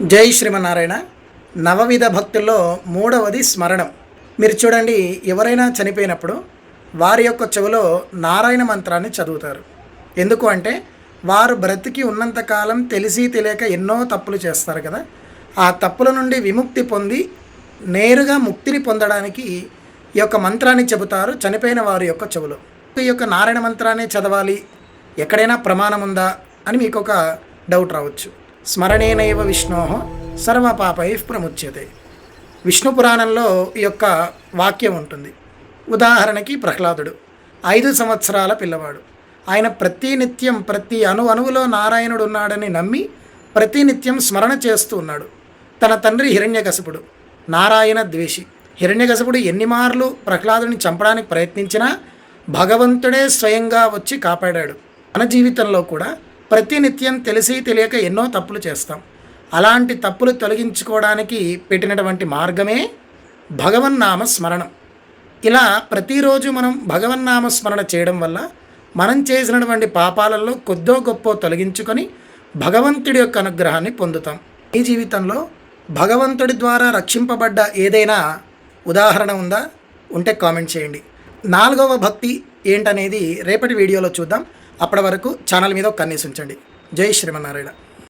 జై శ్రీమన్నారాయణ. నవవిధ భక్తుల్లో మూడవది స్మరణం. మీరు చూడండి, ఎవరైనా చనిపోయినప్పుడు వారి యొక్క చెవిలో నారాయణ మంత్రాన్ని చదువుతారు. ఎందుకు అంటే వారు బ్రతికి ఉన్నంతకాలం తెలిసి తెలియక ఎన్నో తప్పులు చేస్తారు కదా. ఆ తప్పుల నుండి విముక్తి పొంది నేరుగా ముక్తిని పొందడానికి ఈ యొక్క మంత్రాన్ని చెబుతారు చనిపోయిన వారి యొక్క చెవులో. ఈ యొక్క నారాయణ మంత్రాన్ని చదవాలి, ఎక్కడైనా ప్రమాణం ఉందా అని మీకు ఒక డౌట్ రావచ్చు. స్మరణేనైవ విష్ణో సర్వపాపై ప్రముచ్యతే. విష్ణు పురాణంలో ఈ యొక్క వాక్యం ఉంటుంది. ఉదాహరణకి ప్రహ్లాదుడు 5 సంవత్సరాల పిల్లవాడు. ఆయన ప్రతినిత్యం ప్రతి అణువులో నారాయణుడు ఉన్నాడని నమ్మి ప్రతినిత్యం స్మరణ చేస్తూ ఉన్నాడు. తన తండ్రి హిరణ్యకశిపుడు నారాయణ ద్వేషి. హిరణ్యకశిపుడు ఎన్ని మార్లు ప్రహ్లాదుని చంపడానికి ప్రయత్నించినా భగవంతుడే స్వయంగా వచ్చి కాపాడాడు. మన జీవితంలో కూడా ప్రతినిత్యం తెలిసి తెలియక ఎన్నో తప్పులు చేస్తాం. అలాంటి తప్పులు తొలగించుకోవడానికి పెట్టినటువంటి మార్గమే భగవన్నామ స్మరణం. ఇలా ప్రతిరోజు మనం భగవన్నామ స్మరణ చేయడం వల్ల మనం చేసినటువంటి పాపాలలో కొద్దో గొప్ప తొలగించుకొని భగవంతుడి యొక్క అనుగ్రహాన్ని పొందుతాం. ఈ జీవితంలో భగవంతుడి ద్వారా రక్షింపబడ్డ ఏదైనా ఉదాహరణ ఉందా? ఉంటే కామెంట్ చేయండి. 4వ భక్తి ఏంటనేది రేపటి వీడియోలో చూద్దాం. అప్పటి వరకు ఛానల్ మీద ఒక కన్నేసి ఉంచండి. జై శ్రీమన్నారాయణ.